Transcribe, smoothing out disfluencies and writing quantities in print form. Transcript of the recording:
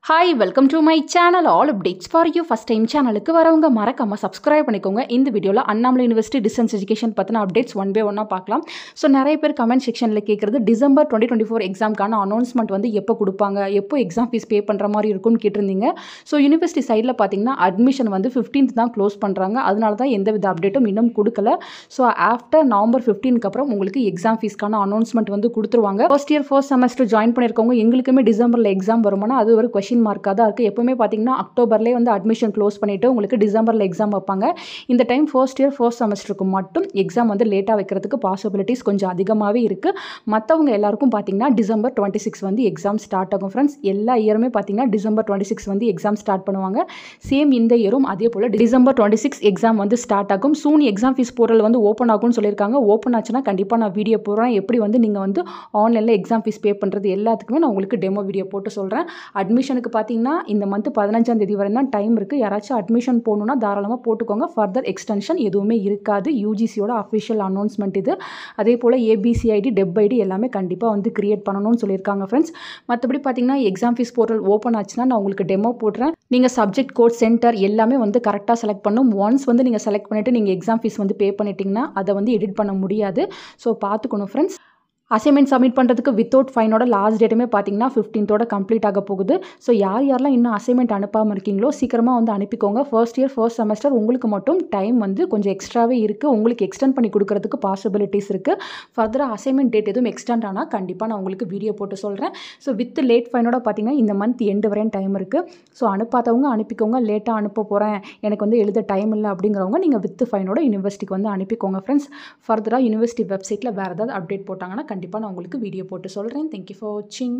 Hi, welcome to my channel. All updates for you. First time சேனலுக்கு வரவங்க மறக்காம subscribe பண்ணிக்கோங்க. இந்த வீடியோவில் அண்ணாமலை யூனிவர்சிட்டி டிஸ்டன்ஸ் எஜுகேஷன் பற்றின அப்டேட்ஸ் ஒன் பை ஒன்னாக பார்க்கலாம். ஸோ நிறைய பேர் கமெண்ட் செக்ஷனில் கேட்குறது டிசம்பர் 2024 எக்ஸாம்க்கான அனௌன்ஸ்மெண்ட் வந்து எப்போ கொடுப்பாங்க, எப்போ எக்ஸாம் ஃபீஸ் பே பண்ணுற மாதிரி இருக்கும்னு கேட்டிருந்தீங்க. ஸோ யூனிவர்சிட்டி சைடில் பார்த்தீங்கன்னா அட்மிஷன் வந்து 15th தான் க்ளோஸ் பண்ணுறாங்க. அதனால தான் எந்த வித அப்டேட்டும் இன்னும் கொடுக்கல. ஸோ ஆஃப்டர் நவம்பர் 15க்கு அப்புறம் உங்களுக்கு எக்ஸாம் ஃபீஸ்க்கான அனௌன்ஸ்மெண்ட் வந்து கொடுத்துருவாங்க. First year first semester join பண்ணியிருக்கவங்க எங்களுக்குமே டிசம்பரில் எக்ஸாம் வருமானா அது ஒரு கொஷின் மார்க்காக தான் இருக்குது. எப்பவுமே பார்த்தீங்கன்னா அக்டோபர்லேயே வந்து அட்மிஷன் க்ளோஸ் பண்ணிவிட்டு உங்களுக்கு டிசம்பரில் எக்ஸாம் வைப்பாங்க. இந்த டைம் ஃபர்ஸ்ட் இயர் ஃபர்ஸ்ட் செமஸ்டருக்கு மட்டும் எக்ஸாம் வந்து லேட்டாக வைக்கிறதுக்கு பாசிபிலிட்டிஸ் கொஞ்சம் அதிகமாகவே இருக்குது. மற்றவங்க எல்லாருக்கும் பார்த்தீங்கன்னா டிசம்பர் 26 வந்து எக்ஸாம் ஸ்டார்ட் ஆகும். ஃப்ரெண்ட்ஸ், எல்லா இயருமே பார்த்தீங்கன்னா டிசம்பர் 26 வந்து எக்ஸாம் ஸ்டார்ட் பண்ணுவாங்க. சேம் இந்த இயரும் அதே போல் டிசம்பர் 26 எக்ஸாம் வந்து ஸ்டார்ட் ஆகும். சூன் எக்ஸாம் ஃபீஸ் போர்ட்டல் வந்து ஓப்பன் ஆகும்னு சொல்லியிருக்காங்க. ஓப்பன் ஆச்சுன்னா கண்டிப்பாக நான் வீடியோ போடுறேன். எப்படி வந்து நீங்கள் வந்து ஆன்லைனில் எக்ஸாம் ஃபீஸ் பே பண்ணுறது எல்லாத்துக்குமே நான் உங்களுக்கு டெமோ வீடியோ போட்டு சொல்கிறேன். அட்மிஷனுக்கு பார்த்தீங்கன்னா இந்த மந்த் 15ஆம் தேதி வரை தான் டைம் இருக்குது. யாராச்சும் அட்மிஷன் போகணுன்னா தாராளமாக போட்டுக்கோங்க. ஃபர்தர் எக்ஸ்டென்ஷன் எதுவுமே இருக்காது. யூஜிசியோட அஃபிஷியல் அனௌன்ஸ்மெண்ட் இது. அதே போல் ஏபிசிஐடி டெப் ஐடி எல்லாமே கண்டிப்பாக வந்து கிரியேட் பண்ணணும்னு சொல்லியிருக்காங்க. ஃப்ரெண்ட்ஸ், மற்றபடி பார்த்தீங்கன்னா எக்ஸாம் ஃபீஸ் போர்ட்டல் ஓப்பன் ஆச்சுன்னா நான் உங்களுக்கு டெமோ போடுறேன். நீங்கள் சப்ஜெக்ட் கோட் சென்டர் எல்லாமே வந்து கரெக்டாக செலக்ட் பண்ணணும். ஒன்ஸ் வந்து நீங்கள் செலக்ட் பண்ணிவிட்டு நீங்கள் எக்ஸாம் ஃபீஸ் வந்து பே பண்ணிட்டீங்கன்னா அதை வந்து எடிட் பண்ண முடியாது. ஸோ பார்த்துக்கணும் ஃப்ரெண்ட்ஸ். அசைன்மெண்ட் சப்மிட் பண்ணுறதுக்கு வித்தவுட் ஃபைனோட லாஸ்ட் டேட்டுமே பார்த்தீங்கன்னா 15th கம்ப்ளீட் ஆக போகுது. ஸோ யாரெல்லாம் இன்னும் அசைன்மெண்ட் அனுப்பாமல் இருக்கீங்களோ சீக்கிரமாக வந்து அனுப்பிக்கோங்க. ஃபர்ஸ்ட் இயர் ஃபர்ஸ்ட் செமஸ்டர் உங்களுக்கு மட்டும் டைம் வந்து கொஞ்சம் எக்ஸ்ட்ராவே இருக்குது. உங்களுக்கு எக்ஸ்டெண்ட் பண்ணி கொடுக்கறதுக்கு பாசிபிலிட்டிஸ் இருக்குது. ஃபர்தராக அசைன்மெண்ட் டேட் எதுவும் எக்ஸ்டெண்ட் ஆனால் கண்டிப்பாக நான் உங்களுக்கு வீடியோ போட்டு சொல்கிறேன். ஸோ வித் லேட் ஃபைனோட பார்த்தீங்கன்னா இந்த மந்த் எண்டு வரையும் டைம் இருக்குது. ஸோ அனுப்பாதவங்க அனுப்பிக்கோங்க. லேட்டாக அனுப்ப போகிறேன், எனக்கு வந்து எழுத டைம் இல்லை அப்படிங்கிறவங்க நீங்கள் வித் ஃபைனோட யூனிவர்சிட்டிக்கு வந்து அனுப்பிக்கோங்க. ஃப்ரெண்ட்ஸ், ஃபர்தராக யூனிவர்சிட்டி வெப்சைட்டில் வேறு ஏதாவது அப்டேட் போட்டாங்கன்னா கண்டிப்பாக நான் உங்களுக்கு வீடியோ போட்டு சொல்கிறேன். தேங்க்யூ ஃபார் வாட்சிங்.